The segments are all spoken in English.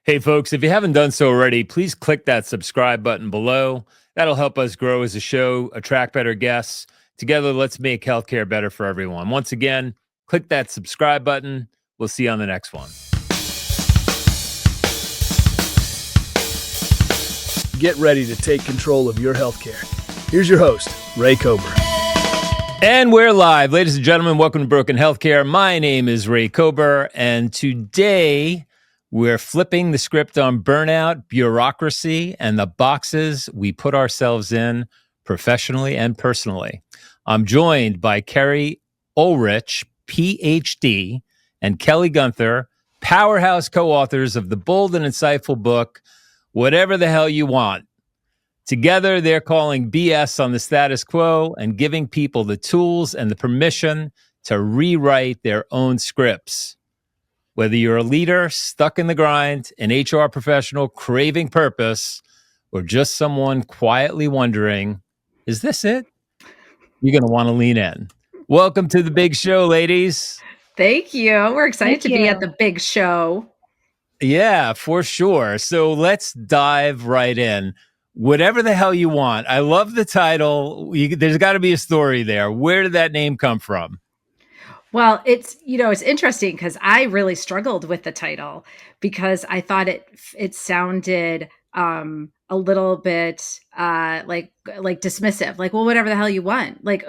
Hey, folks, if you haven't done so already, please click that subscribe button below. That'll help us grow as a show, attract better guests. Together, let's make healthcare better for everyone. Once again, click that subscribe button. We'll see you on the next one. Get ready to take control of your healthcare. Here's your host, Ray Kober. And we're live. Ladies and gentlemen, welcome to Broken Healthcare. My name is Ray Kober, and today we're flipping the script on burnout, bureaucracy, and the boxes we put ourselves in professionally and personally. I'm joined by Keri Ohlrich, PhD, and Kelly Guenther, powerhouse co-authors of the bold and insightful book, Whatever the Hell You Want. Together, they're calling BS on the status quo and giving people the tools and the permission to rewrite their own scripts. Whether you're a leader stuck in the grind, an HR professional craving purpose, or just someone quietly wondering, is this it? You're going to want to lean in. Welcome to the big show, ladies. Thank you. We're excited to be at the big show. Yeah, for sure. So let's dive right in. Whatever the hell you want. I love the title. There's got to be a story there. Where did that name come from? Well, it's interesting because I really struggled with the title because I thought it sounded a little bit like dismissive, like, well, whatever the hell you want. Like,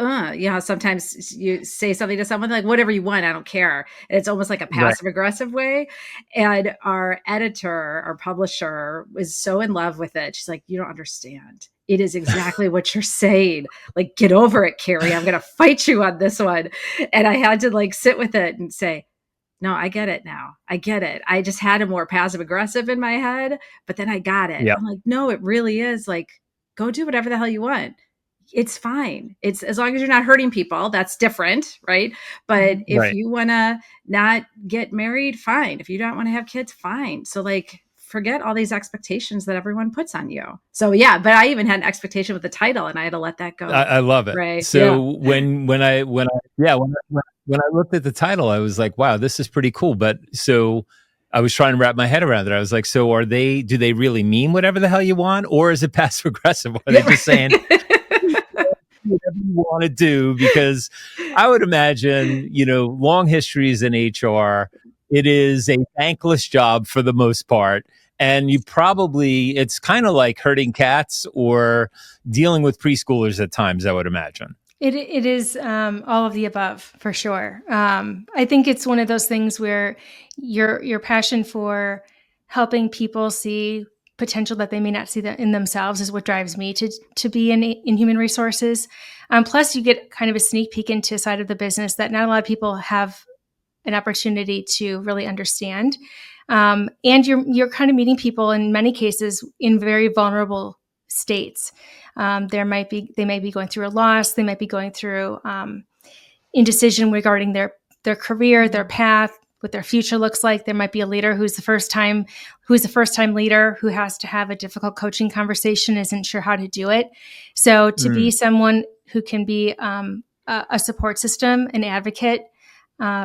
sometimes you say something to someone like, whatever you want, I don't care. And it's almost like a passive aggressive way. And our editor, our publisher was so in love with it. She's like, you don't understand. It is exactly what you're saying. Like, get over it, Keri. I'm going to fight you on this one. And I had to sit with it and say, no, I get it now. I get it. I just had a more passive aggressive in my head, but then I got it. Yep. I'm like, no, it really is go do whatever the hell you want. It's fine. It's as long as you're not hurting people, that's different. Right. But if you want to not get married, fine. If you don't want to have kids, fine. So forget all these expectations that everyone puts on you. So yeah, but I even had an expectation with the title and I had to let that go. I love it. Right. So yeah. when I looked at the title, I was like, wow, this is pretty cool. But so I was trying to wrap my head around it. I was like, so do they really mean whatever the hell you want? Or is it passive aggressive? Are they just saying whatever you want to do? Because I would imagine, long histories in HR, it is a thankless job for the most part. And it's kind of like herding cats or dealing with preschoolers at times, I would imagine. It is all of the above, for sure. I think it's one of those things where your passion for helping people see potential that they may not see in themselves is what drives me to be in human resources. Plus, you get kind of a sneak peek into a side of the business that not a lot of people have an opportunity to really understand. And you're kind of meeting people in many cases in very vulnerable states. They might be going through a loss. They might be going through indecision regarding their career, their path, what their future looks like. There might be a leader who's a first time leader who has to have a difficult coaching conversation, isn't sure how to do it. So to be someone who can be a support system, an advocate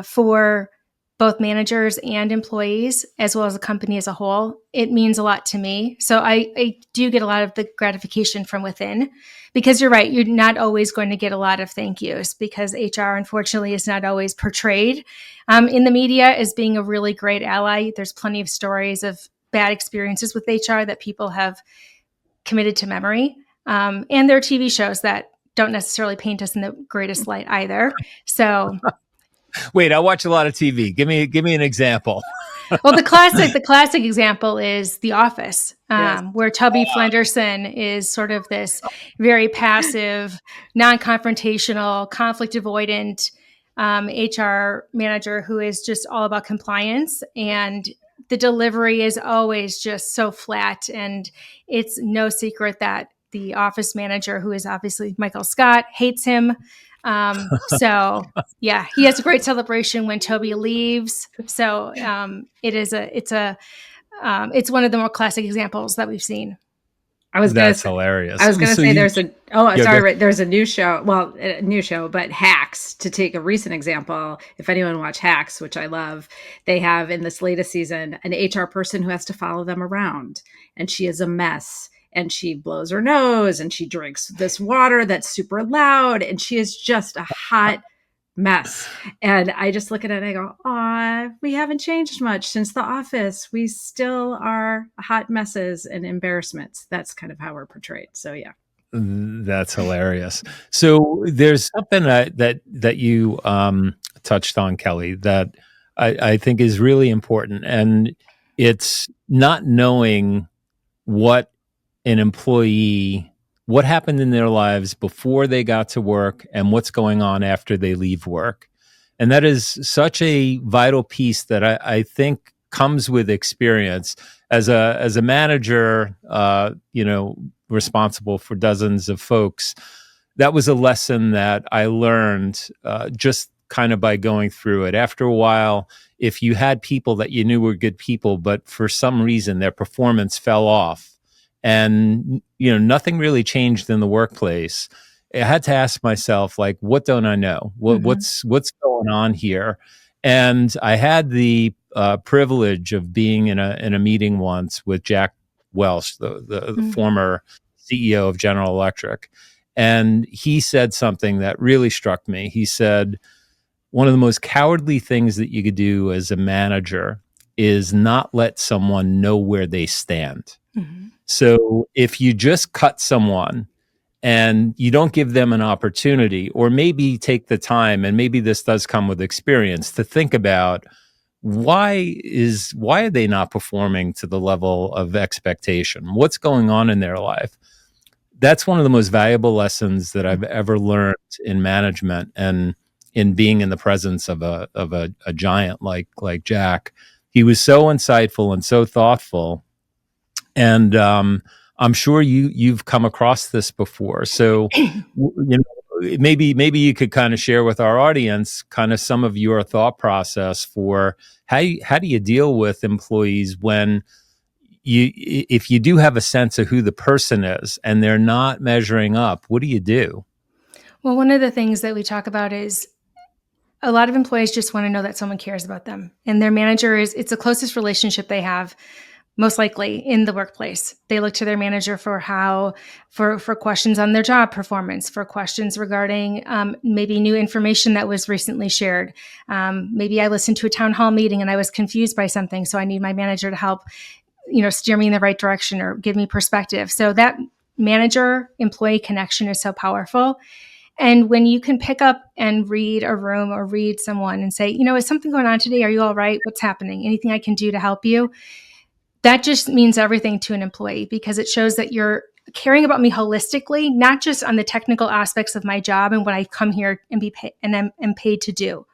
for both managers and employees, as well as the company as a whole, it means a lot to me. So I do get a lot of the gratification from within, because you're right, you're not always going to get a lot of thank yous, because HR, unfortunately, is not always portrayed in the media as being a really great ally. There's plenty of stories of bad experiences with HR that people have committed to memory. And there are TV shows that don't necessarily paint us in the greatest light either. So... Wait, I watch a lot of TV. Give me an example. Well, the classic example is The Office, where Tubby Flenderson is sort of this very passive, non-confrontational, conflict avoidant HR manager who is just all about compliance, and the delivery is always just so flat. And it's no secret that the office manager, who is obviously Michael Scott, hates him. So yeah, he has a great celebration when Toby leaves. So it's one of the more classic examples that we've seen. I was gonna That's say, hilarious. I was gonna So say you, there's a oh yeah, sorry go, right there's a new show, well, a new show, but Hacks, to take a recent example. If anyone watched Hacks, which I love, they have in this latest season an HR person who has to follow them around, and she is a mess. And she blows her nose, and she drinks this water that's super loud, and she is just a hot mess. And I just look at it and I go, "Aw, we haven't changed much since The Office. We still are hot messes and embarrassments." That's kind of how we're portrayed. So yeah. that's hilarious. So there's something that you touched on, Kelly, that I think is really important, and it's not knowing what an employee, what happened in their lives before they got to work and what's going on after they leave work. And that is such a vital piece that I think comes with experience as a manager, responsible for dozens of folks. That was a lesson that I learned just kind of by going through it. After a while, if you had people that you knew were good people, but for some reason their performance fell off, and nothing really changed in the workplace, I had to ask myself, like, what don't I know? What's going on here? And I had the privilege of being in a meeting once with Jack Welch, the former CEO of General Electric, and he said something that really struck me. He said, one of the most cowardly things that you could do as a manager is not let someone know where they stand. Mm-hmm. So if you just cut someone and you don't give them an opportunity, or maybe take the time, and maybe this does come with experience, to think about why are they not performing to the level of expectation? What's going on in their life? That's one of the most valuable lessons that I've ever learned in management, and in being in the presence of a giant like Jack. He was so insightful and so thoughtful. And I'm sure you've come across this before. So, maybe you could kind of share with our audience kind of some of your thought process for how do you deal with employees when if you do have a sense of who the person is and they're not measuring up. What do you do? Well, one of the things that we talk about is a lot of employees just want to know that someone cares about them, and their manager it's the closest relationship they have, most likely in the workplace. They look to their manager for questions on their job performance, for questions regarding maybe new information that was recently shared. Maybe I listened to a town hall meeting and I was confused by something, so I need my manager to help, steer me in the right direction or give me perspective. So that manager-employee connection is so powerful. And when you can pick up and read a room or read someone and say, is something going on today? Are you all right? What's happening? Anything I can do to help you? That just means everything to an employee, because it shows that you're caring about me holistically, not just on the technical aspects of my job and what I come here and be paid and am paid to do.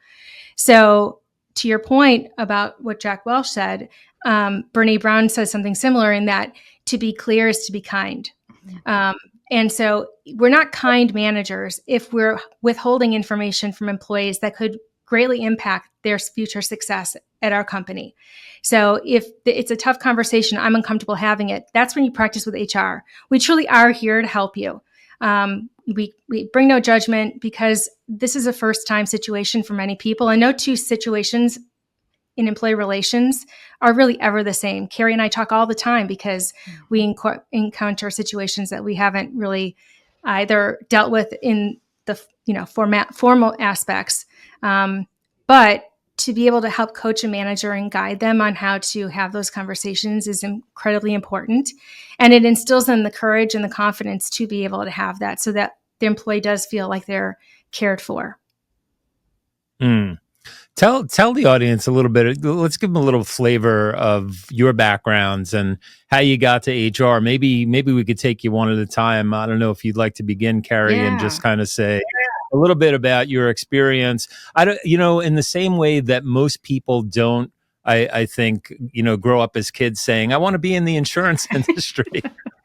So to your point about what Jack Welch said, Brene Brown says something similar, in that to be clear is to be kind. And so we're not kind managers if we're withholding information from employees that could greatly impact their future success at our company. So if it's a tough conversation, I'm uncomfortable having it, that's when you practice with HR. We truly are here to help you. We bring no judgment, because this is a first-time situation for many people, and no two situations in employee relations are really ever the same. Keri and I talk all the time because we encounter situations that we haven't really either dealt with in the formal aspects. But to be able to help coach a manager and guide them on how to have those conversations is incredibly important. And it instills in the courage and the confidence to be able to have that, so that the employee does feel like they're cared for. Tell the audience a little bit. Let's give them a little flavor of your backgrounds and how you got to HR. Maybe we could take you one at a time. I don't know if you'd like to begin, Keri, and just kind of say a little bit about your experience. I don't, in the same way that most people don't, I think, grow up as kids saying, I want to be in the insurance industry.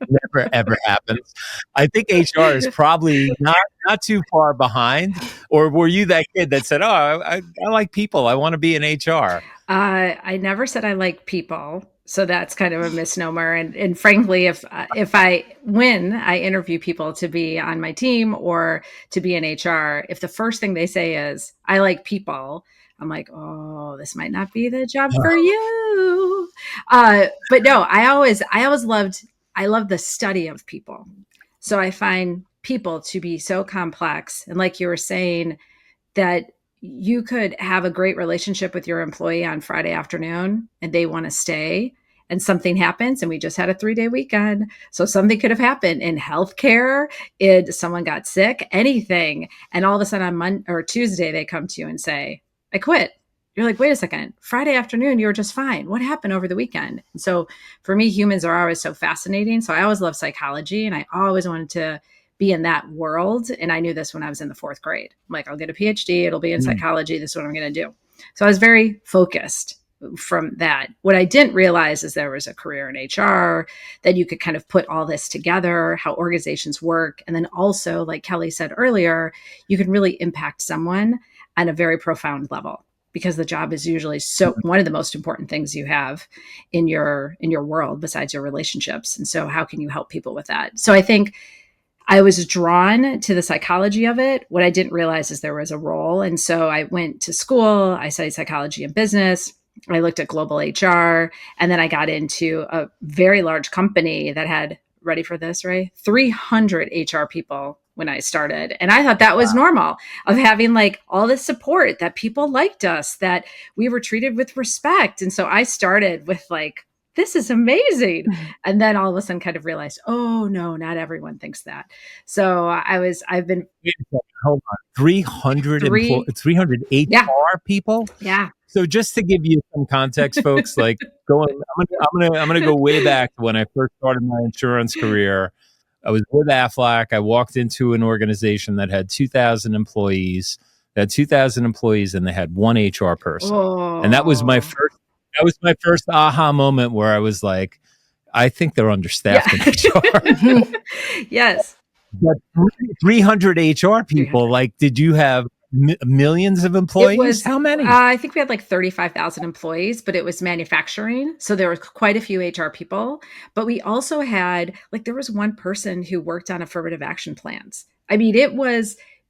Never ever happens. I think HR is probably not too far behind. Or were you that kid that said, "Oh, I like people. I want to be in HR"? I never said I like people. So that's kind of a misnomer. And frankly, if when I interview people to be on my team or to be in HR, if the first thing they say is, I like people, I'm like, oh, this might not be the job for you. But no, I love the study of people. So I find people to be so complex. And like you were saying, that you could have a great relationship with your employee on Friday afternoon and they want to stay and something happens, and we just had a 3-day weekend. So something could have happened in healthcare, someone got sick, anything. And all of a sudden on Monday or Tuesday, they come to you and say, I quit. You're like, wait a second, Friday afternoon, you were just fine. What happened over the weekend? And so for me, humans are always so fascinating. So I always love psychology, and I always wanted to be in that world. And I knew this when I was in the 4th grade. I'm like, I'll get a PhD. It'll be in psychology. This is what I'm going to do. So I was very focused from that. What I didn't realize is there was a career in HR, that you could kind of put all this together, how organizations work. And then also, like Kelly said earlier, you can really impact someone on a very profound level, because the job is usually one of the most important things you have in your world besides your relationships. And so how can you help people with that? So I think I was drawn to the psychology of it. What I didn't realize is there was a role. And so I went to school, I studied psychology and business. I looked at global HR, and then I got into a very large company that had, ready for this, Ray, 300 HR people when I started. And I thought that was normal, of having like all this support, that people liked us, that we were treated with respect. And so I started with like, this is amazing. And then all of a sudden kind of realized, oh no, not everyone thinks that. So I've been. Hold on. 300 HR Yeah. people? Yeah. So just to give you some context, folks, like I'm gonna go way back to when I first started my insurance career. I was with Aflac. I walked into an organization that had 2,000 employees. They had 2,000 employees, and they had one HR person. Oh. And that was my first aha moment, where I was like, I think they're understaffed in HR. Yes. But 300 HR people, like, did you have millions of employees? How many? I think we had like 35,000 employees, but it was manufacturing. So there were quite a few HR people, but we also had, like, there was one person who worked on affirmative action plans. I mean,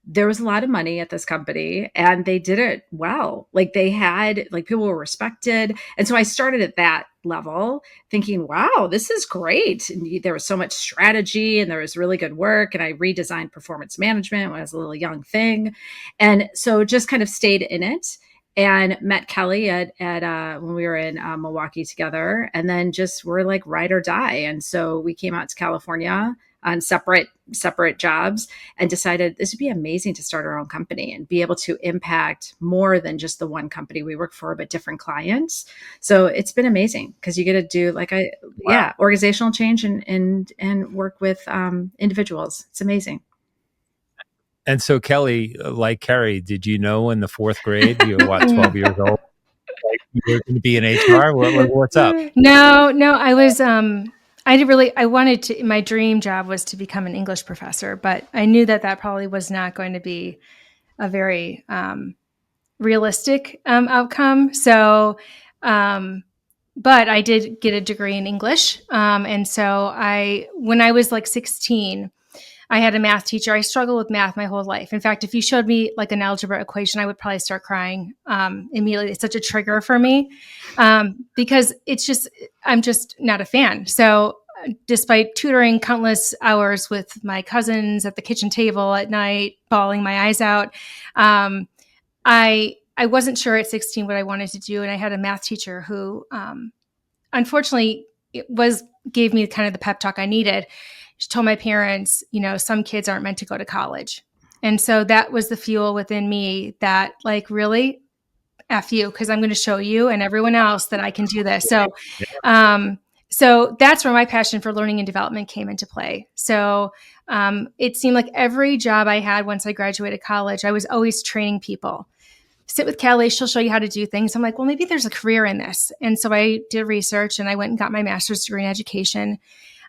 there was a lot of money at this company, and they did it well. Like, they had, like, people were respected. And so I started at that level thinking, wow, this is great. And there was so much strategy, and there was really good work. And I redesigned performance management when I was a little young thing. And so just kind of stayed in it, and met Kelly at when we were in Milwaukee together, and then just were like ride or die. And so we came out to California on separate jobs, and decided this would be amazing to start our own company and be able to impact more than just the one company we work for, but different clients. So it's been amazing, because you get to do organizational change and work with individuals. It's amazing. And so, Kelly, like Keri, did you know in the 4th grade, you're 12 years old, like you were going to be in HR? What's up? No, I was, I wanted to, my dream job was to become an English professor, but I knew that probably was not going to be a very realistic outcome. So, but I did get a degree in English. And so when I was like 16, I had a math teacher. I struggled with math my whole life. In fact, if you showed me like an algebra equation, I would probably start crying immediately. It's such a trigger for me because I'm just not a fan. So despite tutoring countless hours with my cousins at the kitchen table at night, bawling my eyes out, I wasn't sure at 16 what I wanted to do. And I had a math teacher who unfortunately gave me kind of the pep talk I needed. She told my parents, some kids aren't meant to go to college. And so that was the fuel within me that, like, really, F you, because I'm going to show you and everyone else that I can do this. So that's where my passion for learning and development came into play. So it seemed like every job I had once I graduated college, I was always training people. Sit with Kelly, she'll show you how to do things. I'm like, well, maybe there's a career in this. And so I did research, and I went and got my master's degree in education.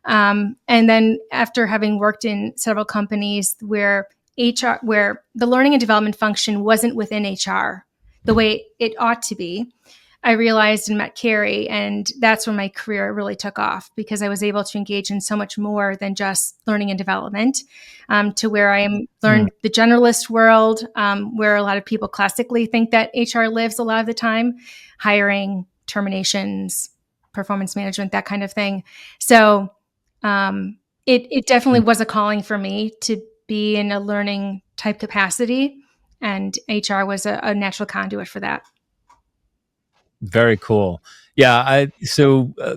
And then after having worked in several companies where the learning and development function wasn't within HR the way it ought to be, I realized and met Keri, and that's when my career really took off, because I was able to engage in so much more than just learning and development, to where I learned the generalist world, where a lot of people classically think that HR lives a lot of the time, hiring, terminations, performance management, that kind of thing. So it definitely was a calling for me to be in a learning type capacity, and HR was a natural conduit for that. Very cool. Yeah.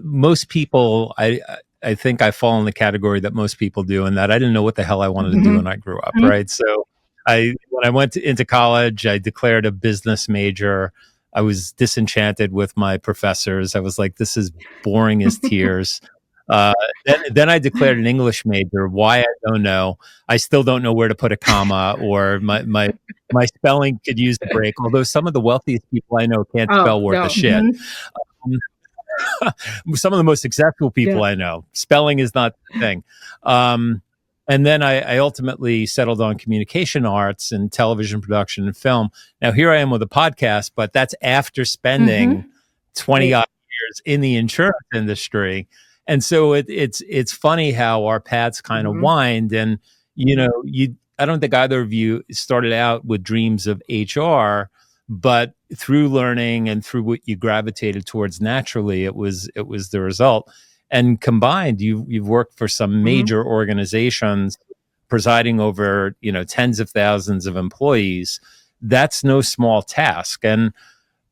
Most people, I think I fall in the category that most people do, in that I didn't know what the hell I wanted to do when I grew up. Right. So when I went into college, I declared a business major. I was disenchanted with my professors. I was like, this is boring as tears. Then I declared an English major. Why, I don't know. I still don't know where to put a comma, or my spelling could use a break. Although some of the wealthiest people I know can't spell worth a shit. Some of the most successful people I know, spelling is not the thing. And then I ultimately settled on communication arts and television production and film. Now here I am with a podcast, but that's after spending 20 odd years in the insurance industry. And so it's funny how our paths kind of wind. And I don't think either of you started out with dreams of HR, but through learning and through what you gravitated towards naturally, it was the result. And combined, you've worked for some major organizations, presiding over tens of thousands of employees. That's no small task. And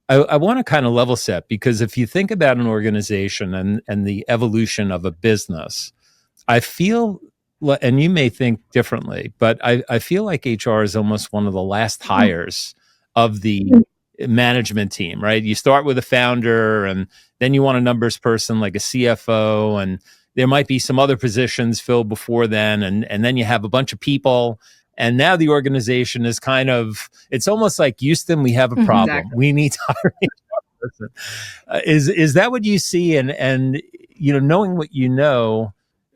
I want to kind of level set, because if you think about an organization and the evolution of a business, I feel, and you may think differently, but I feel like HR is almost one of the last hires of the management team, right? You start with a founder, and then you want a numbers person like a CFO, and there might be some other positions filled before then, and then you have a bunch of people. And now the organization is kind of, it's almost like, Houston, we have a problem. Exactly. We need to hire a person. Is that what you see? And knowing what you know,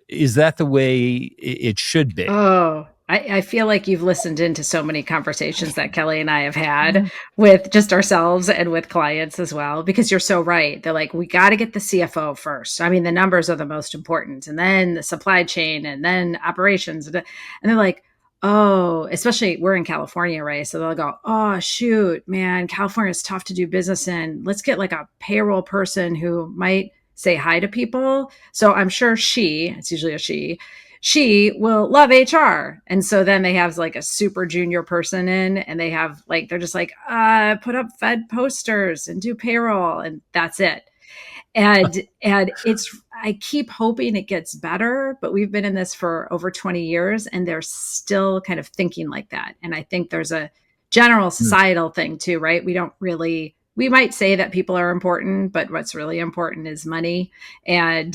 is that the way it should be? Oh, I feel like you've listened into so many conversations that Kelly and I have had with just ourselves and with clients as well, because you're so right. They're like, we got to get the CFO first. I mean, the numbers are the most important, and then the supply chain, and then operations. And they're like, oh, especially we're in California, right? So they'll go, oh, shoot, man, California is tough to do business in. Let's get like a payroll person who might say hi to people. So I'm sure it's usually a she will love HR. And so then they have like a super junior person in, and they have like, they're just like, put up Fed posters and do payroll, and that's it. And I keep hoping it gets better, but we've been in this for over 20 years, and they're still kind of thinking like that. And I think there's a general societal thing too, right? We might say that people are important, but what's really important is money. And,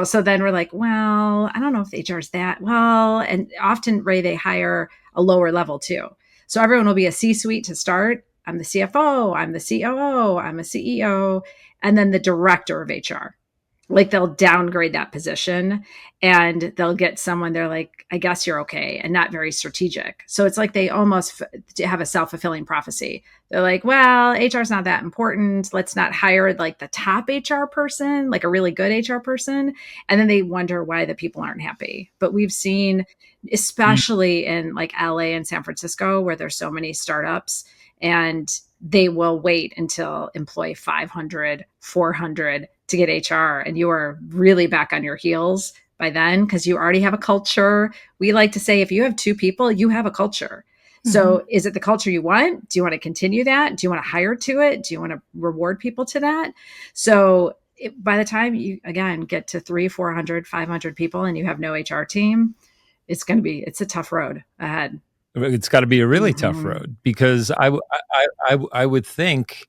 so then we're like, well, I don't know if HR is that well. And often, Ray, they hire a lower level too. So everyone will be a C-suite to start. I'm the CFO, I'm the COO, I'm a CEO, and then the director of HR. Like, they'll downgrade that position, and they'll get someone, they're like, I guess you're okay, and not very strategic. So it's like they almost have a self-fulfilling prophecy. They're like, well, HR is not that important. Let's not hire like the top HR person, like a really good HR person. And then they wonder why the people aren't happy. But we've seen, especially in like LA and San Francisco, where there's so many startups, and they will wait until employee 500, 400 to get HR. And you are really back on your heels by then, because you already have a culture. We like to say, if you have 2 people, you have a culture. So is it the culture you want? Do you want to continue that? Do you want to hire to it? Do you want to reward people to that? So by the time you, again, get to 300, 400, 500 people and you have no HR team, it's a tough road ahead. It's got to be a really tough road, because I would think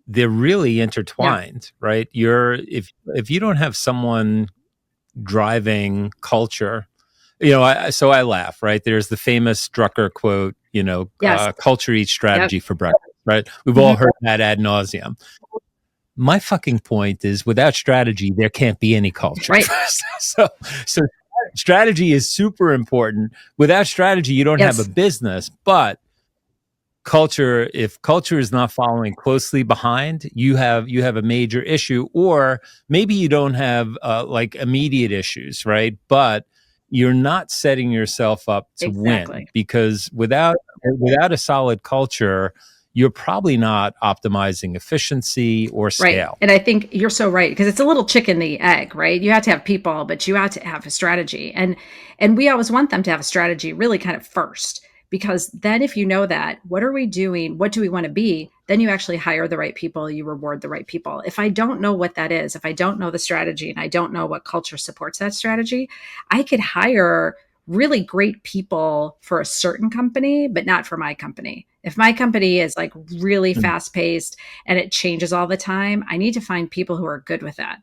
they're really intertwined, right? If you don't have someone driving culture, so I laugh, right? There's the famous Drucker quote, culture eats strategy for breakfast, right? We've all heard that ad nauseum. My fucking point is, without strategy, there can't be any culture. Right. So strategy is super important. Without strategy, you don't have a business, but culture, if culture is not following closely behind, you have a major issue. Or maybe you don't have like immediate issues, right? But you're not setting yourself up to win, Exactly. because without a solid culture, you're probably not optimizing efficiency or Right. scale. And I think you're so right, because it's a little chicken the egg, right? You have to have people, but you have to have a strategy. And we always want them to have a strategy really kind of first, because then if you know that, what are we doing? What do we want to be? Then you actually hire the right people, you reward the right people. If I don't know what that is, if I don't know the strategy and I don't know what culture supports that strategy, I could hire really great people for a certain company, but not for my company. If my company is like really fast paced and it changes all the time, I need to find people who are good with that.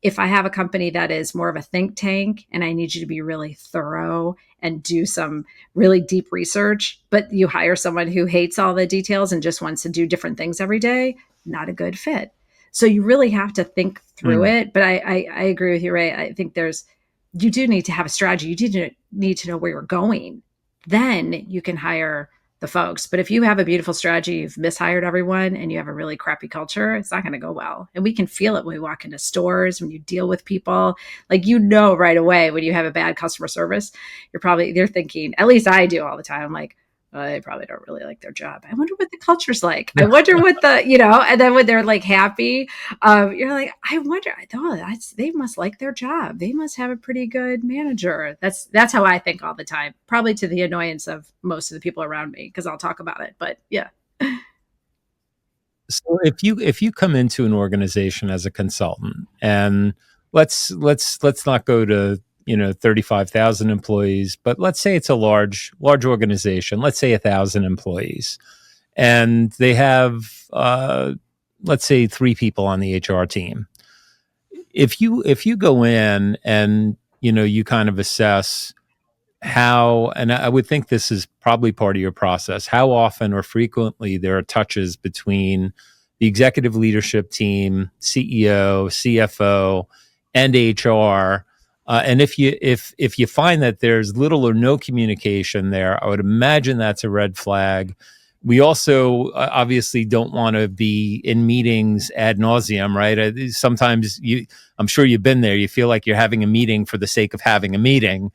If I have a company that is more of a think tank and I need you to be really thorough and do some really deep research, but you hire someone who hates all the details and just wants to do different things every day, not a good fit. So you really have to think through it. But I agree with you, Ray. I think you do need to have a strategy. You do need to know where you're going. Then you can hire the folks. But if you have a beautiful strategy, you've mishired everyone, and you have a really crappy culture, it's not going to go well. And we can feel it when we walk into stores, when you deal with people. Like, right away when you have a bad customer service, they're thinking, at least I do all the time, like, oh, they probably don't really like their job. I wonder what the culture's like. I wonder what and then when they're like happy, you're like, I wonder, they must like their job. They must have a pretty good manager. That's how I think all the time, probably to the annoyance of most of the people around me, because I'll talk about it. But yeah. So if you come into an organization as a consultant, and let's not go to 35,000 employees, but let's say it's a large organization. Let's say 1,000 employees, and they have let's say 3 people on the HR team. If you go in and you kind of assess how, and I would think this is probably part of your process, how often or frequently there are touches between the executive leadership team, CEO, CFO, and HR. And if you find that there's little or no communication there, I would imagine that's a red flag. We also obviously don't want to be in meetings ad nauseum, right? Sometimes I'm sure you've been there. You feel like you're having a meeting for the sake of having a meeting.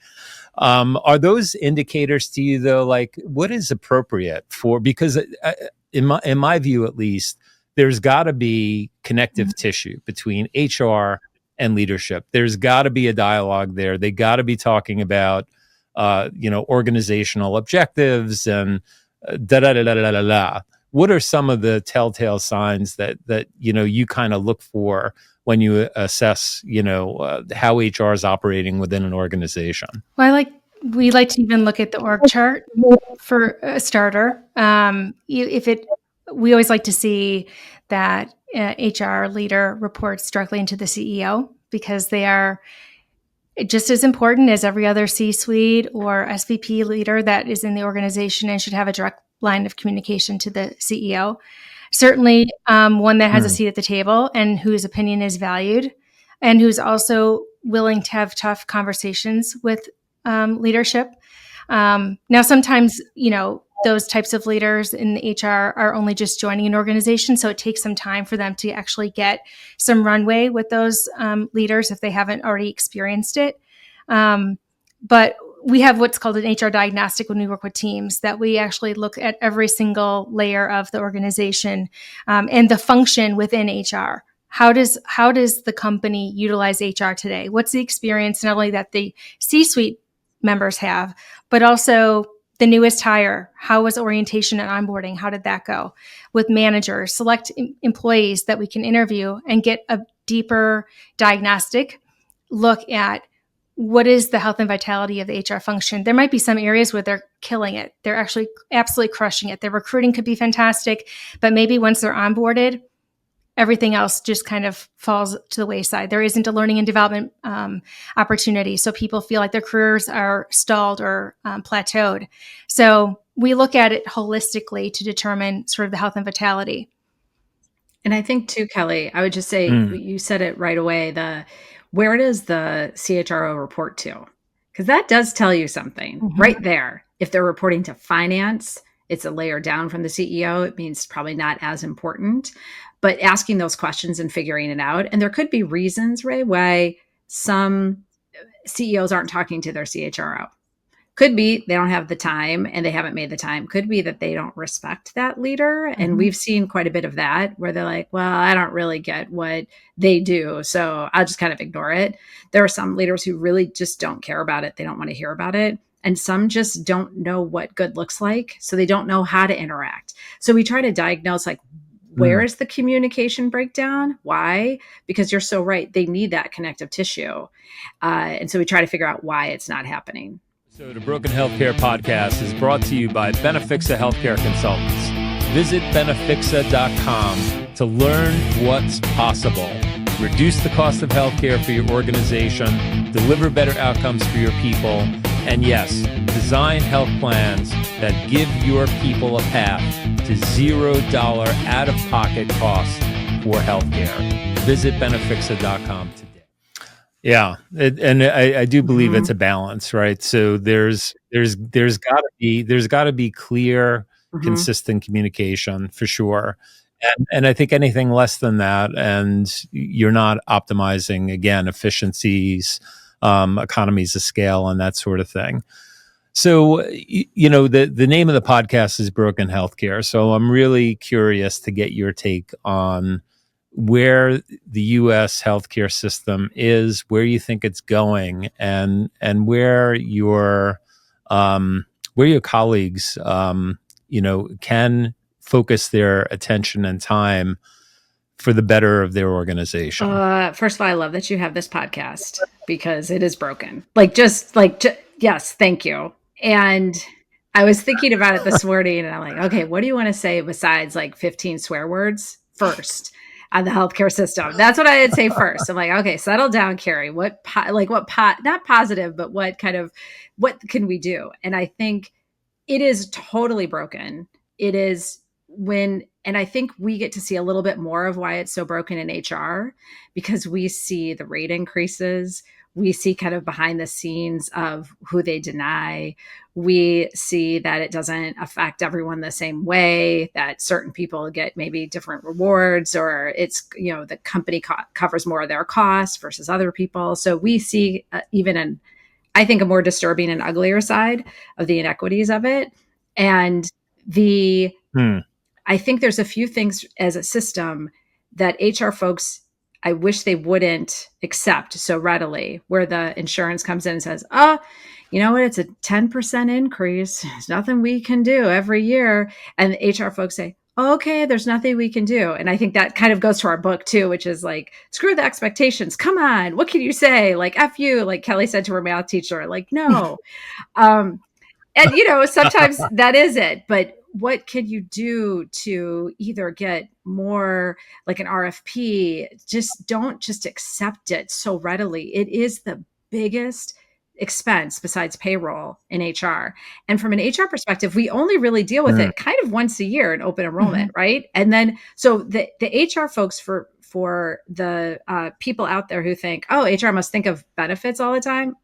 Are those indicators to you, though? Like, what is appropriate for? Because in my view, at least, there's got to be connective tissue between HR and leadership. There's got to be a dialogue there. They got to be talking about, organizational objectives and da da da da da da da. What are some of the telltale signs that you kind of look for when you assess, how HR is operating within an organization? Well, we like to even look at the org chart for a starter. We always like to see that HR leader reports directly into the CEO, because they are just as important as every other C-suite or SVP leader that is in the organization, and should have a direct line of communication to the CEO. Certainly one that has a seat at the table and whose opinion is valued, and who's also willing to have tough conversations with leadership. Now, sometimes, those types of leaders in HR are only just joining an organization, so it takes some time for them to actually get some runway with those leaders if they haven't already experienced it. But we have what's called an HR diagnostic when we work with teams, that we actually look at every single layer of the organization and the function within HR. How does the company utilize HR today? What's the experience, not only that the C-suite members have, but also the newest hire? How was orientation and onboarding? How did that go? With managers, select employees that we can interview and get a deeper diagnostic look at what is the health and vitality of the HR function. There might be some areas where they're killing it. They're actually absolutely crushing it. Their recruiting could be fantastic, but maybe once they're onboarded, everything else just kind of falls to the wayside. There isn't a learning and development opportunity. So people feel like their careers are stalled or plateaued. So we look at it holistically to determine sort of the health and vitality. And I think too, Kelly, I would just say, you said it right away, where does the CHRO report to? Because that does tell you something right there. If they're reporting to finance, it's a layer down from the CEO, it means probably not as important. But asking those questions and figuring it out. And there could be reasons, Ray, why some CEOs aren't talking to their CHRO. Could be they don't have the time and they haven't made the time. Could be that they don't respect that leader. And we've seen quite a bit of that where they're like, well, I don't really get what they do, so I'll just kind of ignore it. There are some leaders who really just don't care about it. They don't want to hear about it. And some just don't know what good looks like. So they don't know how to interact. So we try to diagnose like, where is the communication breakdown? Why? Because you're so right. They need that connective tissue. And so we try to figure out why it's not happening. So the Broken Healthcare Podcast is brought to you by Benefixa Healthcare Consultants. Visit benefixa.com to learn what's possible. Reduce the cost of healthcare for your organization, deliver better outcomes for your people, and yes, design health plans that give your people a path to $0 out-of-pocket costs for healthcare. Visit benefixa.com today. Yeah, and I do believe it's a balance, right? So there's got to be clear, consistent communication for sure, and I think anything less than that, and you're not optimizing again efficiencies, economies of scale, and that sort of thing. So the name of the podcast is Broken Healthcare. So I'm really curious to get your take on where the U.S. healthcare system is, where you think it's going, and where your colleagues, can focus their attention and time for the better of their organization. First of all, I love that you have this podcast because it is broken. Yes, thank you. And I was thinking about it this morning, and I'm like, okay, what do you want to say besides like 15 swear words first? On the healthcare system. That's what I would say first. I'm like, okay, settle down, Keri. Not positive, but what can we do? And I think it is totally broken. It is and I think we get to see a little bit more of why it's so broken in HR because we see the rate increases. We see kind of behind the scenes of who they deny. We see that it doesn't affect everyone the same way, that certain people get maybe different rewards, or it's, the company covers more of their costs versus other people. So we see I think, a more disturbing and uglier side of the inequities of it. And I think there's a few things as a system that HR folks, I wish they wouldn't accept so readily, where the insurance comes in and says, oh, you know what? It's a 10% increase. There's nothing we can do every year. And the HR folks say, oh, okay, there's nothing we can do. And I think that kind of goes to our book too, which is like, screw the expectations. Come on. What can you say? Like, F you, like Kelly said to her math teacher, like, no. And, sometimes that is it. But what can you do to either get more like an RFP? Don't just accept it so readily. It is the biggest expense besides payroll in HR. And from an HR perspective, we only really deal with it kind of once a year in open enrollment, right? And then, so the HR folks for the people out there who think, oh, HR must think of benefits all the time.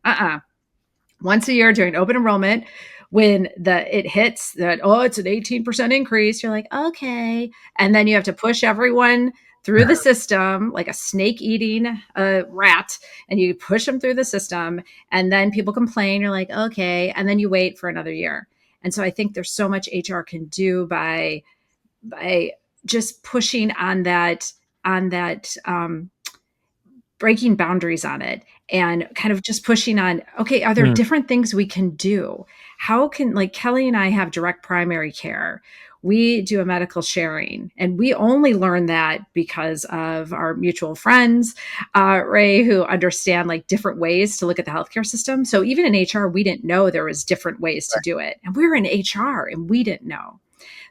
Once a year during open enrollment, when it hits that, oh, it's an 18% increase, you're like, okay. And then you have to push everyone through the system like a snake eating a rat, and you push them through the system. And then people complain. You're like, okay. And then you wait for another year. And so I think there's so much HR can do by just pushing on that, breaking boundaries on it, and kind of just pushing on, okay, are there different things we can do? How can, like Kelly and I have direct primary care. We do a medical sharing, and we only learn that because of our mutual friends, Ray, who understand like different ways to look at the healthcare system. So even in HR, we didn't know there was different ways to do it. And we were in HR and we didn't know.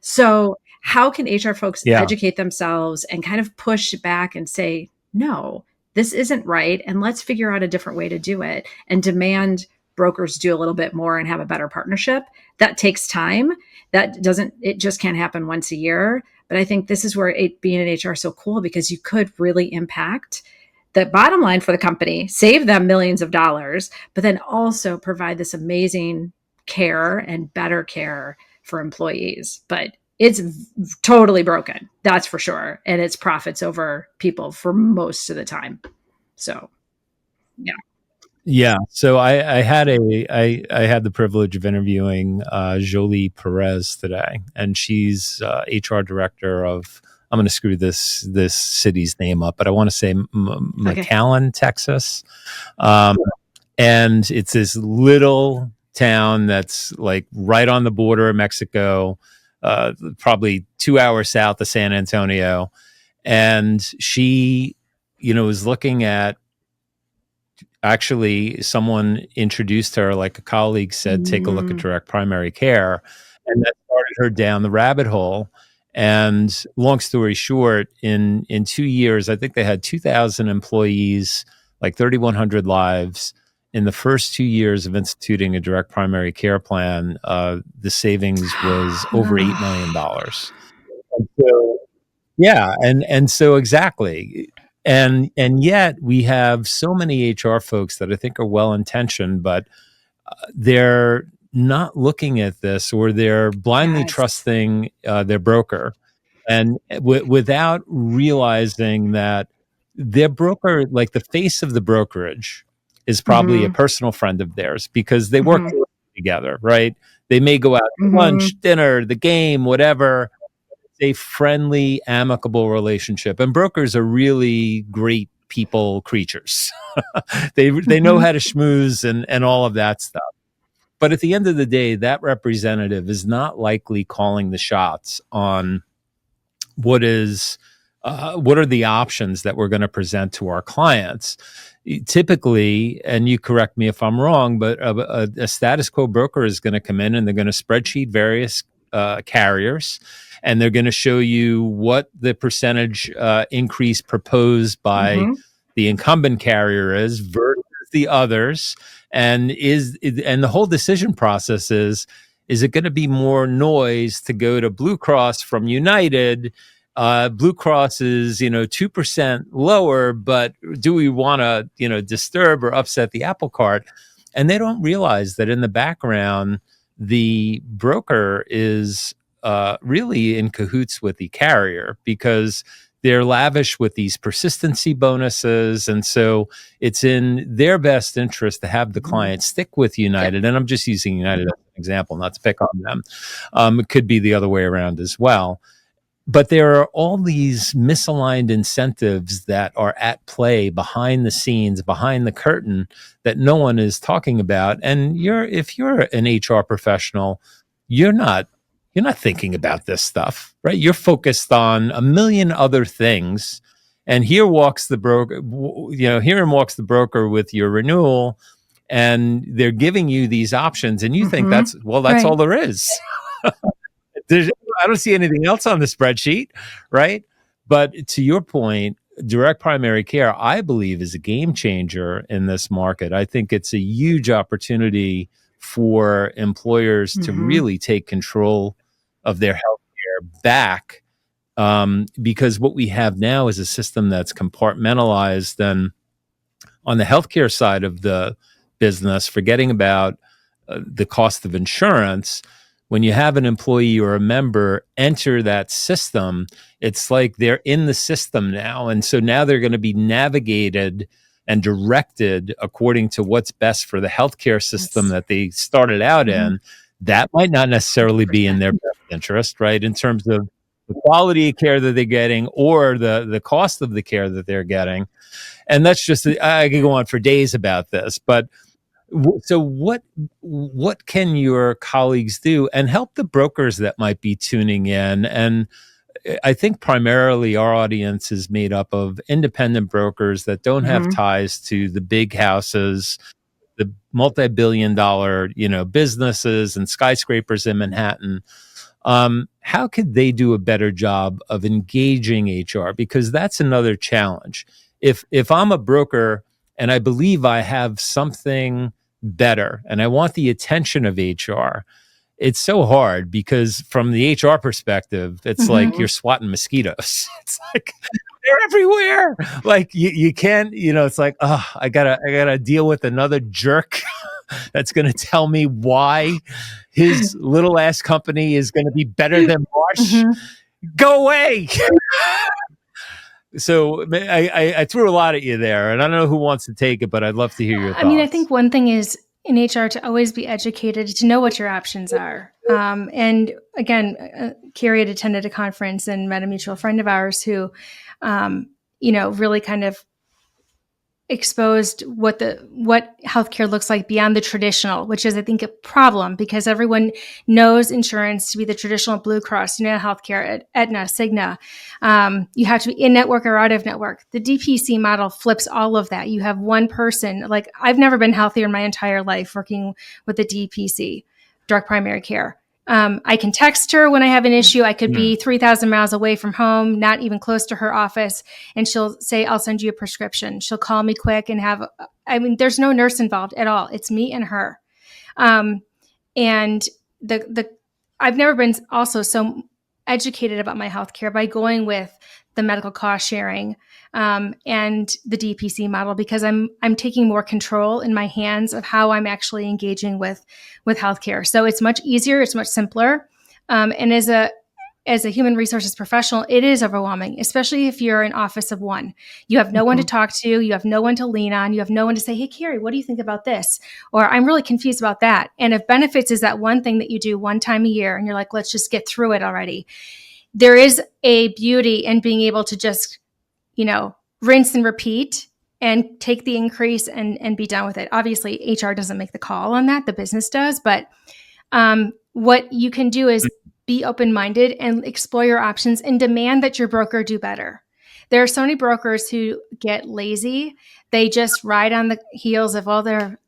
So how can HR folks educate themselves and kind of push back and say, no, this isn't right, and let's figure out a different way to do it, and demand brokers do a little bit more and have a better partnership. That takes time. It just can't happen once a year. But I think this is where being in HR is so cool, because you could really impact the bottom line for the company, save them millions of dollars, but then also provide this amazing care and better care for employees, but it's totally broken. That's for sure. And it's profits over people for most of the time. So, yeah. Yeah. So I had the privilege of interviewing Jolie Perez today, and she's HR director of, I'm going to screw this city's name up, but I want to say McAllen, Texas. And it's this little town that's like right on the border of Mexico, probably 2 hours south of San Antonio. And she, was looking at, actually, someone introduced her, like a colleague said, take a look at direct primary care. And that started her down the rabbit hole. And long story short, in 2 years, I think they had 2,000 employees, like 3,100 lives. In the first 2 years of instituting a direct primary care plan, the savings was over $8 million. And so, yeah, and so exactly. And yet we have so many HR folks that I think are well-intentioned, but they're not looking at this, or they're blindly trusting their broker, and without realizing that their broker, like the face of the brokerage, is probably a personal friend of theirs because they work together, right? They may go out to lunch, dinner, the game, whatever. A friendly, amicable relationship. And brokers are really great people creatures. They know how to schmooze and all of that stuff. But at the end of the day, that representative is not likely calling the shots on what are the options that we're going to present to our clients. Typically, and you correct me if I'm wrong, but a status quo broker is going to come in and they're going to spreadsheet various carriers, and they're going to show you what the percentage increase proposed by the incumbent carrier is versus the others, and the whole decision process is it going to be more noise to go to Blue Cross from United? Blue Cross is 2% lower, but do we want to disturb or upset the apple cart? And they don't realize that in the background, the broker is really in cahoots with the carrier, because they're lavish with these persistency bonuses. And so it's in their best interest to have the client stick with United. And I'm just using United as an example, not to pick on them. It could be the other way around as well. But there are all these misaligned incentives that are at play behind the scenes, behind the curtain, that no one is talking about. And if you're an HR professional, you're not thinking about this stuff, right? You're focused on a million other things. And here walks the broker, walks the broker with your renewal, and they're giving you these options, and you think that's right. All there is. I don't see anything else on the spreadsheet, right? But to your point, direct primary care, I believe, is a game changer in this market. I think it's a huge opportunity for employers to really take control of their healthcare back, because what we have now is a system that's compartmentalized. And on the healthcare side of the business, forgetting about the cost of insurance, when you have an employee or a member enter that system, it's like they're in the system now. And so now they're going to be navigated and directed according to what's best for the healthcare system that they started out in. That might not necessarily be in their best interest, right? In terms of the quality of care that they're getting, or the cost of the care that they're getting. And that's just, I could go on for days about this, but so what can your colleagues do and help the brokers that might be tuning in? And I think primarily our audience is made up of independent brokers that don't have ties to the big houses, the multi-billion-dollar, businesses and skyscrapers in Manhattan. How could they do a better job of engaging HR? Because that's another challenge. If I'm a broker and I believe I have something better and I want the attention of HR, it's so hard, because from the HR perspective, it's like you're swatting mosquitoes. It's like they're everywhere. Like you can't, it's like, oh, I gotta deal with another jerk that's going to tell me why his little ass company is going to be better than Marsh. Go away. So I threw a lot at you there, and I don't know who wants to take it, but I'd love to hear your thoughts. I mean, I think one thing is in HR to always be educated, to know what your options are. And again, Keri had attended a conference and met a mutual friend of ours who, really kind of exposed what healthcare looks like beyond the traditional, which is, I think, a problem because everyone knows insurance to be the traditional Blue Cross, healthcare, Aetna, Cigna. You have to be in network or out of network. The DPC model flips all of that. You have one person. Like, I've never been healthier in my entire life working with the DPC, direct primary care. I can text her when I have an issue. I could be 3,000 miles away from home, not even close to her office. And she'll say, I'll send you a prescription. She'll call me quick and there's no nurse involved at all. It's me and her. And I've never been also so educated about my healthcare by going with the medical cost sharing and the DPC model, because I'm taking more control in my hands of how I'm actually engaging with healthcare. So it's much easier, it's much simpler. And as a human resources professional, it is overwhelming, especially if you're an office of one. You have no one to talk to, you have no one to lean on, you have no one to say, hey, Keri, what do you think about this? Or I'm really confused about that. And if benefits is that one thing that you do one time a year and you're like, let's just get through it already. There is a beauty in being able to just, rinse and repeat and take the increase and be done with it. Obviously, HR doesn't make the call on that. The business does. But what you can do is be open-minded and explore your options and demand that your broker do better. There are so many brokers who get lazy. They just ride on the heels of,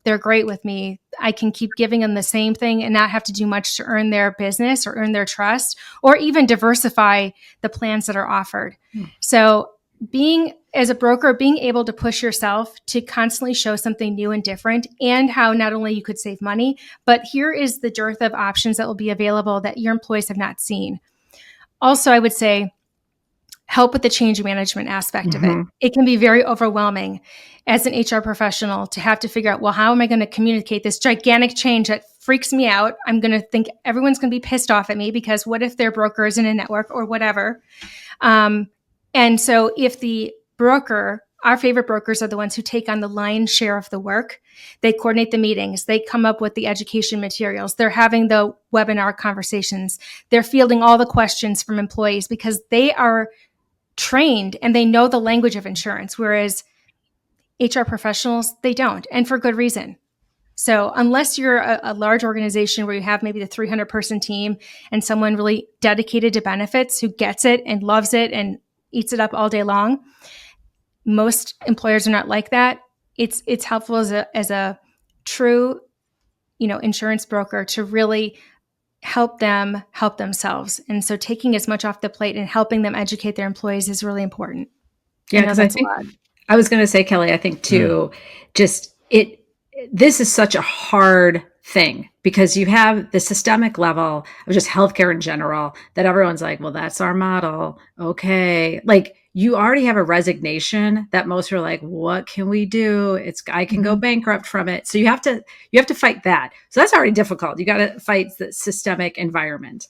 they're great with me. I can keep giving them the same thing and not have to do much to earn their business or earn their trust, or even diversify the plans that are offered. So as a broker, being able to push yourself to constantly show something new and different, and how not only you could save money, but here is the dearth of options that will be available that your employees have not seen. Also, I would say, help with the change management aspect of it. It can be very overwhelming as an HR professional to have to figure out, well, how am I going to communicate this gigantic change that freaks me out? I'm going to think everyone's going to be pissed off at me because what if their broker is in a network or whatever? And so if the broker, our favorite brokers are the ones who take on the lion's share of the work. They coordinate the meetings. They come up with the education materials. They're having the webinar conversations. They're fielding all the questions from employees because they are trained and they know the language of insurance, whereas HR professionals, they don't, and for good reason. So unless you're a large organization where you have maybe the 300-person team and someone really dedicated to benefits who gets it and loves it and eats it up all day long, most employers are not like that. It's helpful as a true, insurance broker to really help them help themselves. And so taking as much off the plate and helping them educate their employees is really important. Yeah, because I think I was going to say, Kelly, I think too, this is such a hard thing because you have the systemic level of just healthcare in general that everyone's like, well, that's our model. Okay. Like, you already have a resignation that most are like, what can we do? I can go bankrupt from it. So you have to fight that. So that's already difficult. You got to fight the systemic environment.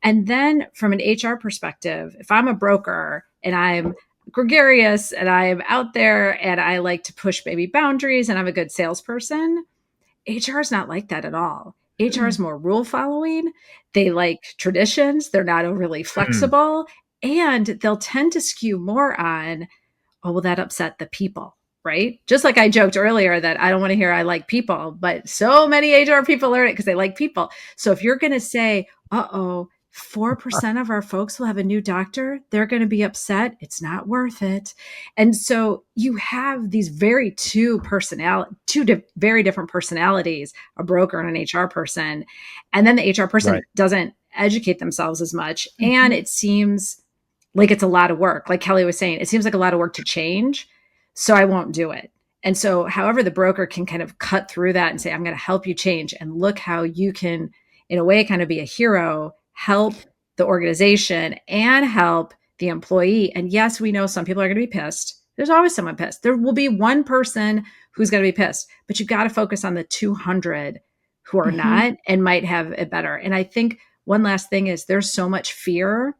And then from an HR perspective, if I'm a broker and I'm gregarious and I'm out there and I like to push maybe boundaries and I'm a good salesperson, HR is not like that at all. HR is more rule following. They like traditions. They're not overly flexible. And they'll tend to skew more on, oh, well, that upset the people, right? Just like I joked earlier that I don't want to hear I like people, but so many HR people learn it because they like people. So if you're going to say, 4% of our folks will have a new doctor, they're going to be upset. It's not worth it. And so you have these very very different personalities, a broker and an HR person. And then the HR person doesn't educate themselves as much. And it seems like it's a lot of work. Like Kelly was saying, it seems like a lot of work to change. So I won't do it. And so however the broker can kind of cut through that and say, I'm going to help you change, and look how you can, in a way, kind of be a hero, help the organization and help the employee. And yes, we know some people are going to be pissed. There's always someone pissed. There will be one person who's going to be pissed? But you got to focus on the 200 who are not and might have it better. And I think one last thing is there's so much fear.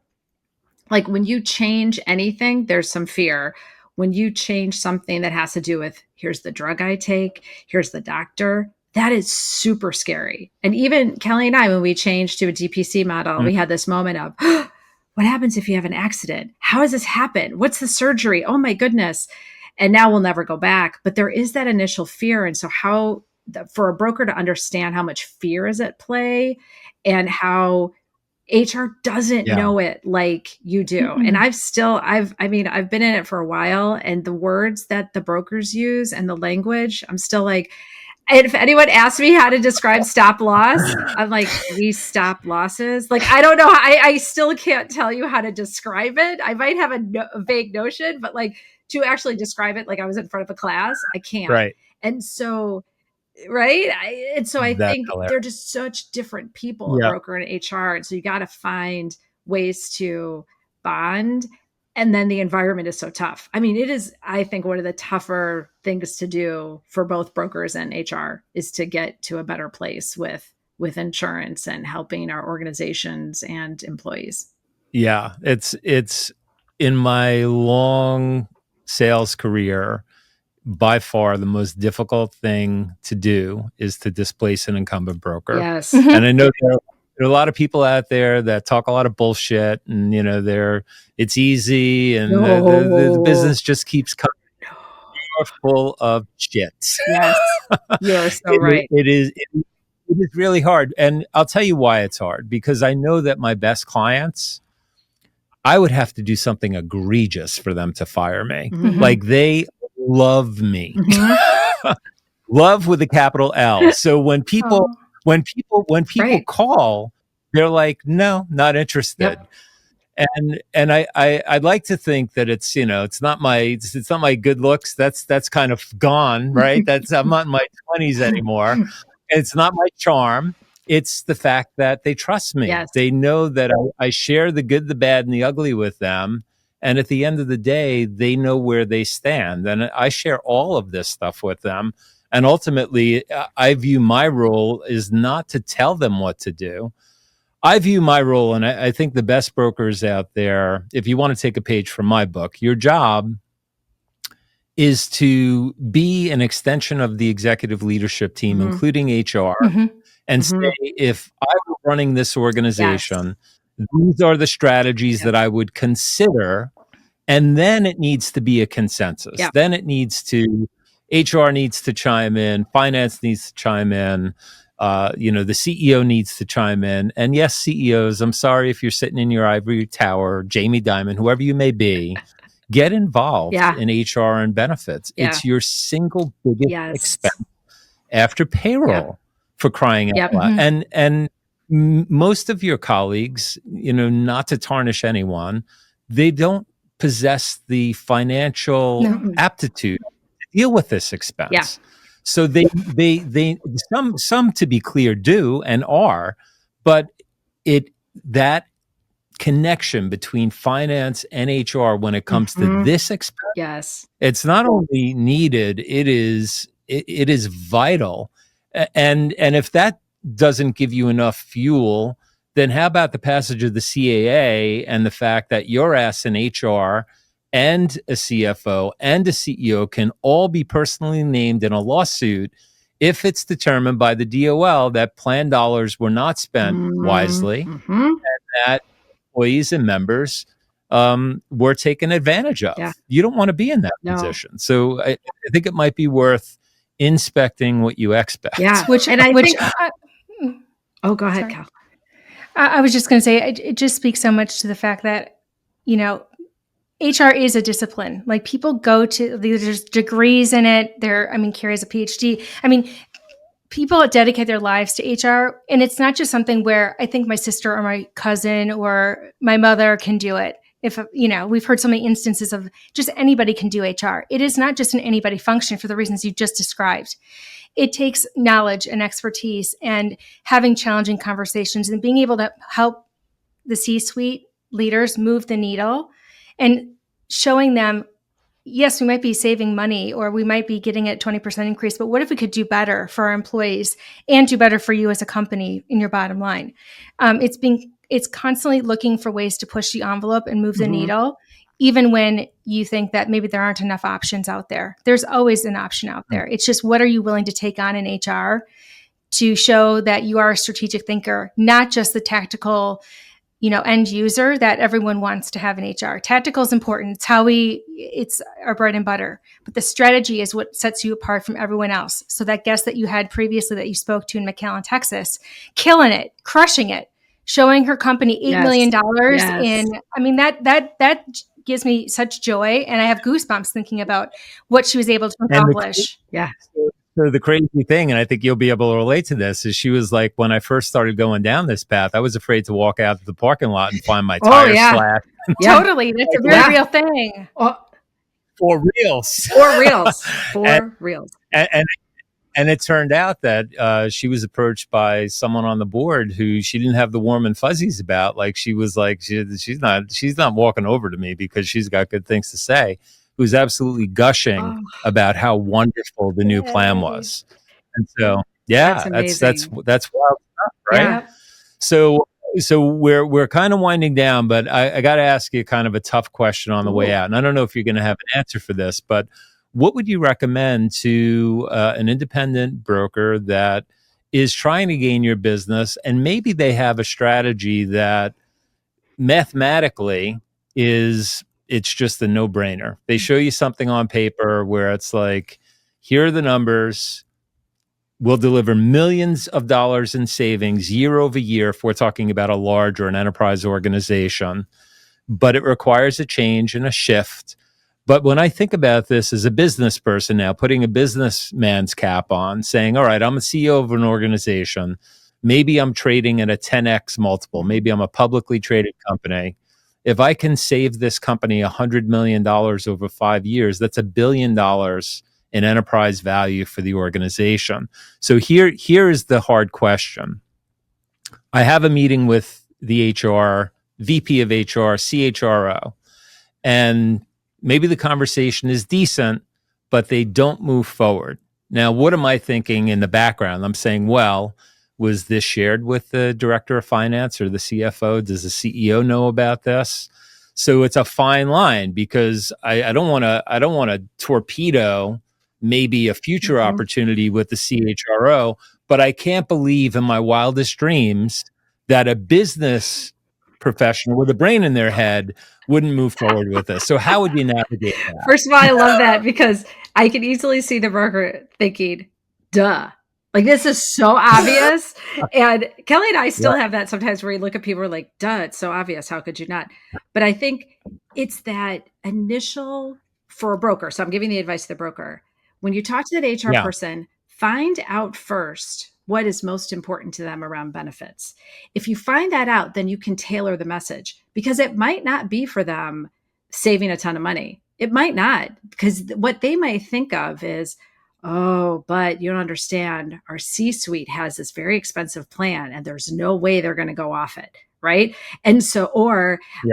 Like when you change anything, there's some fear. When you change something that has to do with, here's the drug I take, here's the doctor, that is super scary. And even Kelly and I, when we changed to a DPC model, we had this moment of, what happens if you have an accident? How does this happen? What's the surgery? Oh my goodness. And now we'll never go back. But there is that initial fear. And so for a broker to understand how much fear is at play and how HR doesn't know it like you do. And I've been in it for a while, and the words that the brokers use and the language, I'm still like, and if anyone asks me how to describe stop loss, I'm like, we stop losses. Like, I don't know. I still can't tell you how to describe it. I might have a vague notion, but like to actually describe it, like I was in front of a class, I can't. Right. And so, right. I think they're just such different people, a broker and HR. And so you got to find ways to bond. And then the environment is so tough. I mean, it is, I think, one of the tougher things to do for both brokers and HR is to get to a better place with insurance and helping our organizations and employees. Yeah, it's in my long sales career, by far the most difficult thing to do is to displace an incumbent broker. Yes. And I know there are a lot of people out there that talk a lot of bullshit, and it's easy, and the business just keeps coming. You're full of shit. Yes, you're so right. It is really hard, and I'll tell you why it's hard. Because I know that my best clients, I would have to do something egregious for them to fire me. Like they love me, love with a capital L. So when people call, they're like, no, not interested. And I'd like to think that it's not my good looks. That's kind of gone, right? I'm not in my 20s anymore. It's not my charm. It's the fact that they trust me. Yes. They know that I share the good, the bad, and the ugly with them. And at the end of the day, they know where they stand. And I share all of this stuff with them. And ultimately, I view my role is not to tell them what to do. I view my role, and I think the best brokers out there, if you want to take a page from my book, your job is to be an extension of the executive leadership team, including HR, and say, if I were running this organization, these are the strategies that I would consider. And then it needs to be a consensus. Then HR needs to chime in, finance needs to chime in, the CEO needs to chime in. And yes, CEOs, I'm sorry if you're sitting in your ivory tower, Jamie Dimon, whoever you may be, get involved in HR and benefits. It's your single biggest expense after payroll, for crying out loud. And most of your colleagues, not to tarnish anyone, they don't possess the financial aptitude to deal with this expense. So they some to be clear do and are, but that connection between finance and HR when it comes to this expense, it's not only needed, it is vital. And if that doesn't give you enough fuel, then how about the passage of the CAA and the fact that your ass in HR and a CFO and a CEO can all be personally named in a lawsuit if it's determined by the DOL that plan dollars were not spent wisely and that employees and members were taken advantage of. You don't want to be in that position. So I think it might be worth inspecting what you expect. Oh, go ahead, Cal. I was just going to say, it just speaks so much to the fact that, HR is a discipline. Like people go to, there's degrees in it. Keri has a PhD. People dedicate their lives to HR. And it's not just something where I think my sister or my cousin or my mother can do it. If, we've heard so many instances of just anybody can do HR. It is not just an anybody function for the reasons you just described. It takes knowledge and expertise and having challenging conversations and being able to help the C-suite leaders move the needle and showing them yes, we might be saving money or we might be getting a 20% increase, but what if we could do better for our employees and do better for you as a company in your bottom line? It's constantly looking for ways to push the envelope and move the needle, even when you think that maybe there aren't enough options out there. There's always an option out there. It's just, what are you willing to take on in HR to show that you are a strategic thinker, not just the tactical, end user that everyone wants to have in HR. Tactical is important. It's our bread and butter. But the strategy is what sets you apart from everyone else. So that guest that you had previously that you spoke to in McAllen, Texas, killing it, crushing it, showing her company $8 million that gives me such joy. And I have goosebumps thinking about what she was able to accomplish. So the crazy thing, and I think you'll be able to relate to this, is she was like, when I first started going down this path, I was afraid to walk out to the parking lot and find my tire slashed. Totally. That's a very real thing. For reals. For reals. And it turned out that she was approached by someone on the board who she didn't have the warm and fuzzies about. Like, she was like, she's not walking over to me because she's got good things to say. Who's absolutely gushing about how wonderful the new plan was. And so, that's wild stuff, right? Yeah. So we're kind of winding down, but I got to ask you kind of a tough question on the way out. And I don't know if you're going to have an answer for this, but what would you recommend to an independent broker that is trying to gain your business, and maybe they have a strategy that mathematically it's just a no-brainer. They show you something on paper where it's like, here are the numbers. We'll deliver millions of dollars in savings year over year if we're talking about a large or an enterprise organization. But it requires a change and a shift. But when I think about this as a business person now, putting a businessman's cap on, saying, all right, I'm a CEO of an organization. Maybe I'm trading at a 10x multiple. Maybe I'm a publicly traded company. If I can save this company $100 million over 5 years, that's $1 billion in enterprise value for the organization. So here is the hard question. I have a meeting with the HR, VP of HR, CHRO, and maybe the conversation is decent, but they don't move forward. Now, what am I thinking in the background? I'm saying, well, was this shared with the director of finance or the CFO? Does the CEO know about this? So it's a fine line, because I don't want to torpedo maybe a future opportunity with the CHRO, but I can't believe in my wildest dreams that a business professional with a brain in their head wouldn't move forward with this. So how would you navigate that? First of all, I love that, because I can easily see the broker thinking, duh. Like, this is so obvious. And Kelly and I still have that sometimes where you look at people, we're like, duh, it's so obvious. How could you not? But I think it's that initial, for a broker. So I'm giving the advice to the broker. When you talk to that HR person, find out first what is most important to them around benefits. If you find that out, then you can tailor the message, because it might not be for them saving a ton of money. It might not, because what they might think of is, oh, but you don't understand. Our C-suite has this very expensive plan and there's no way they're going to go off it. Right. And so,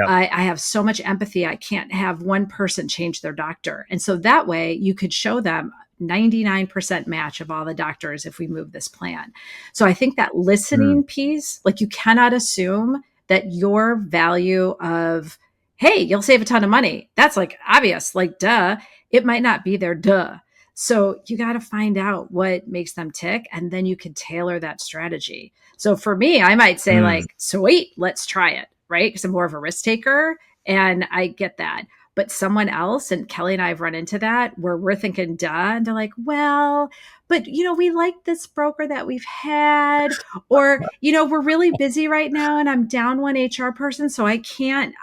I have so much empathy. I can't have one person change their doctor. And so that way you could show them 99% match of all the doctors if we move this plan. So I think that listening piece, like, you cannot assume that your value of, hey, you'll save a ton of money, that's like obvious, like, duh. It might not be their duh. So you got to find out what makes them tick, and then you can tailor that strategy. So for me, I might say like, sweet, let's try it, right? Because I'm more of a risk taker, and I get that. But someone else, and Kelly and I have run into that, where we're thinking, duh, and they're like, well, but, we like this broker that we've had, or, we're really busy right now and I'm down one HR person, so I can't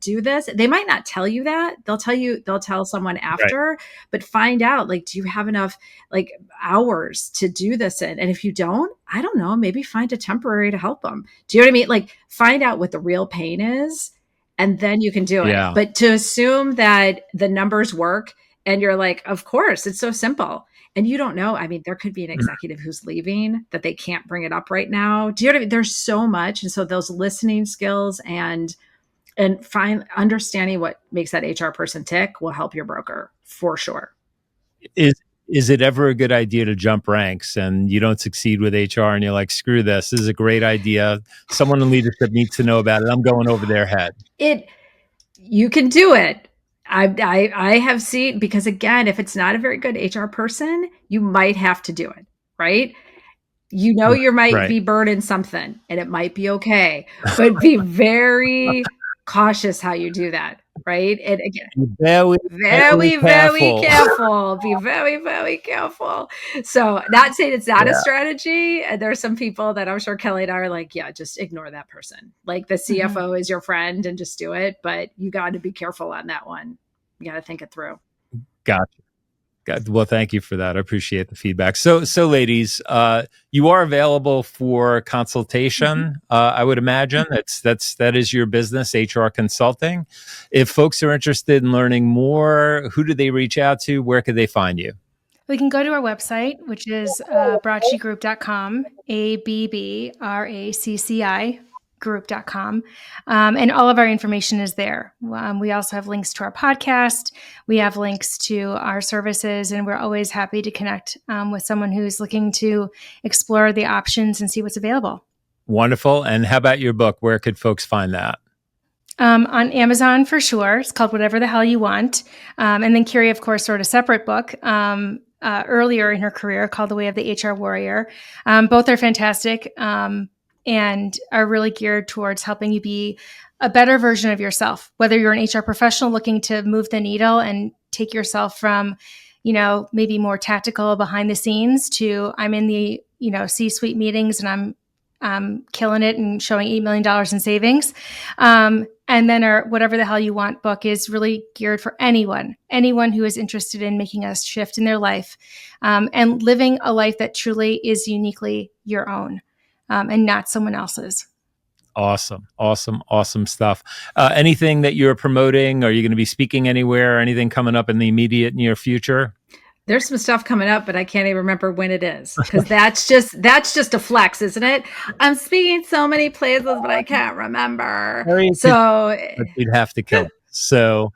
do this. They might not tell you that. They'll tell someone after, but find out, like, do you have enough, like, hours to do this in? And if you don't, I don't know, maybe find a temporary to help them. Do you know what I mean? Like, find out what the real pain is, and then you can do it. But to assume that the numbers work and you're like, of course, it's so simple. And you don't know. I mean, there could be an executive who's leaving that they can't bring it up right now. Do you know what I mean? There's so much. And so those listening skills and and understanding what makes that HR person tick will help your broker for sure. Is it ever a good idea to jump ranks and you don't succeed with HR and you're like, screw this is a great idea. Someone in leadership needs to know about it. I'm going over their head. You can do it. I have seen, because again, if it's not a very good HR person, you might have to do it, right? You might be burning something and it might be okay, but be very cautious how you do that, right? And again, very careful. Be very, very careful. So not saying it's not a strategy. And there are some people that I'm sure Kelly and I are like, yeah, just ignore that person. Like the CFO is your friend and just do it. But you got to be careful on that one. You got to think it through. Gotcha. Well, thank you for that. I appreciate the feedback. So ladies, you are available for consultation. I would imagine that is your business, HR consulting. If folks are interested in learning more, who do they reach out to? Where could they find you? We can go to our website, which is braccigroup.com, ABBRACCI group.com. And all of our information is there. We also have links to our podcast. We have links to our services, and we're always happy to connect with someone who's looking to explore the options and see what's available. Wonderful. And how about your book? Where could folks find that? On Amazon for sure. It's called Whatever the Hell You Want. And then Keri, of course, wrote a separate book earlier in her career called The Way of the HR Warrior. Both are fantastic. And are really geared towards helping you be a better version of yourself, whether you're an HR professional looking to move the needle and take yourself from, maybe more tactical behind the scenes to I'm in the, C-suite meetings and I'm killing it and showing $8 million in savings. And then our Whatever the Hell You Want book is really geared for anyone who is interested in making a shift in their life and living a life that truly is uniquely your own. And not someone else's. Awesome stuff. Anything that you're promoting? Are you going to be speaking anywhere? Anything coming up in the immediate near future? There's some stuff coming up, but I can't even remember when it is, because that's just a flex, isn't it? I'm speaking so many places, but I can't remember. So you'd have to kill it. So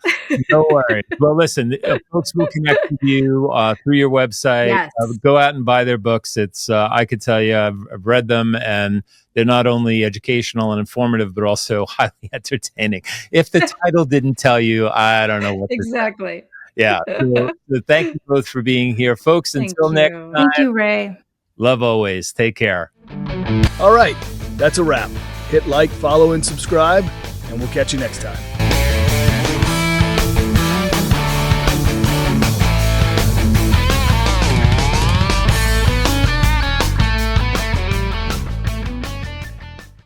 no worries. Well, listen, folks will connect with you through your website. Yes. Go out and buy their books. It's I could tell you, I've read them, and they're not only educational and informative, but also highly entertaining. If the title didn't tell you, I don't know what exactly. To say. Yeah. So thank you both for being here, folks. Until next time. Thank you, Ray. Love always. Take care. All right, that's a wrap. Hit like, follow, and subscribe, and we'll catch you next time.